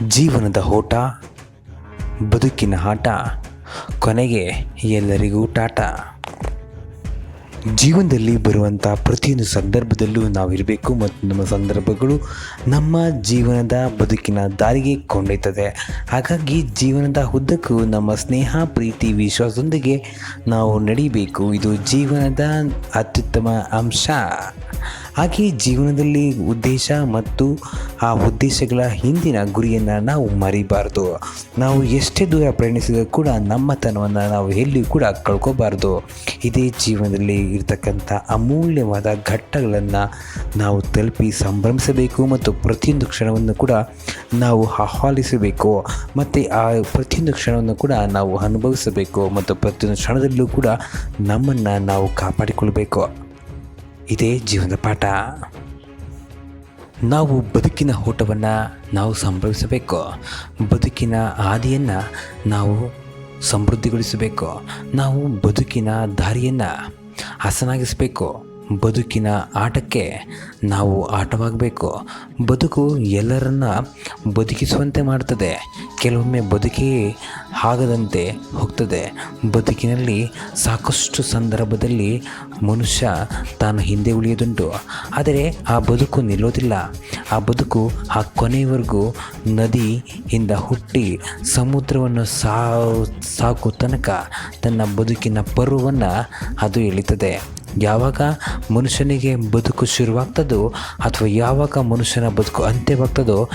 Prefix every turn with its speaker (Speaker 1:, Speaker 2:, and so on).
Speaker 1: ಜೀವನದ ಓಟ, ಬದುಕಿನ ಆಟ, ಕೊನೆಗೆ ಎಲ್ಲರಿಗೂ ಟಾಟಾ. ಜೀವನದಲ್ಲಿ ಬರುವಂಥ ಪ್ರತಿಯೊಂದು ಸಂದರ್ಭದಲ್ಲೂ ನಾವು ಇರಬೇಕು ಮತ್ತು ನಮ್ಮ ಸಂದರ್ಭಗಳು ನಮ್ಮ ಜೀವನದ ಬದುಕಿನ ದಾರಿಗೆ ಕೊಂಡೊಯ್ತದೆ. ಹಾಗಾಗಿ ಜೀವನದ ಉದ್ದಕ್ಕೂ ನಮ್ಮ ಸ್ನೇಹ, ಪ್ರೀತಿ, ವಿಶ್ವಾಸದೊಂದಿಗೆ ನಾವು ನಡಿಬೇಕು. ಇದು ಜೀವನದ ಅತ್ಯುತ್ತಮ ಅಂಶ. ಹಾಗೆ ಜೀವನದಲ್ಲಿ ಉದ್ದೇಶ ಮತ್ತು ಆ ಉದ್ದೇಶಗಳ ಹಿಂದಿನ ಗುರಿಯನ್ನು ನಾವು ಮರಿಬಾರ್ದು. ನಾವು ಎಷ್ಟೇ ದೂರ ಪ್ರಯಾಣಿಸಿದರೂ ಕೂಡ ನಮ್ಮತನವನ್ನು ನಾವು ಎಲ್ಲಿಯೂ ಕೂಡ ಕಳ್ಕೋಬಾರ್ದು. ಇದೇ ಜೀವನದಲ್ಲಿ ಇರತಕ್ಕಂಥ ಅಮೂಲ್ಯವಾದ ಘಟ್ಟಗಳನ್ನು ನಾವು ತಲುಪಿ ಸಂಭ್ರಮಿಸಬೇಕು ಮತ್ತು ಪ್ರತಿಯೊಂದು ಕ್ಷಣವನ್ನು ಕೂಡ ನಾವು ಆಹ್ವಾನಿಸಬೇಕು ಮತ್ತು ಆ ಪ್ರತಿಯೊಂದು ಕ್ಷಣವನ್ನು ಕೂಡ ನಾವು ಅನುಭವಿಸಬೇಕು ಮತ್ತು ಪ್ರತಿಯೊಂದು ಕ್ಷಣದಲ್ಲೂ ಕೂಡ ನಮ್ಮನ್ನು ನಾವು ಕಾಪಾಡಿಕೊಳ್ಬೇಕು. ಇದೇ ಜೀವನದ ಪಾಠ. ನಾವು ಬದುಕಿನ ಓಟವನ್ನು ನಾವು ಸಂಭ್ರಮಿಸಬೇಕು. ಬದುಕಿನ ಹಾದಿಯನ್ನು ನಾವು ಸಮೃದ್ಧಿಗೊಳಿಸಬೇಕು. ನಾವು ಬದುಕಿನ ದಾರಿಯನ್ನು ಹಸನಾಗಿಸಬೇಕು. ಬದುಕಿನ ಆಟಕ್ಕೆ ನಾವು ಆಟವಾಗಬೇಕು. ಬದುಕು ಎಲ್ಲರನ್ನ ಬದುಕಿಸುವಂತೆ ಮಾಡ್ತದೆ. ಕೆಲವೊಮ್ಮೆ ಬದುಕೇ ಆಗದಂತೆ ಹೋಗ್ತದೆ. ಬದುಕಿನಲ್ಲಿ ಸಾಕಷ್ಟು ಸಂದರ್ಭದಲ್ಲಿ ಮನುಷ್ಯ ತಾನು ಹಿಂದೆ ಉಳಿಯೋದುಂಟು. ಆದರೆ ಆ ಬದುಕು ನಿಲ್ಲೋದಿಲ್ಲ. ಆ ಬದುಕು ಆ ಕೊನೆಯವರೆಗೂ ನದಿಯಿಂದ ಹುಟ್ಟಿ ಸಮುದ್ರವನ್ನು ಸಾಕು ತನಕ ತನ್ನ ಬದುಕಿನ ಪರ್ವವನ್ನು ಅದು ಎಳಿತದೆ. ಯಾವಾಗ ಮನುಷ್ಯನಿಗೆ ಬದುಕು ಶುರುವಾಗ್ತದೋ ಅಥವಾ ಯಾವಾಗ ಮನುಷ್ಯನ ಬದುಕು ಅಂತ್ಯವಾಗ್ತದೋ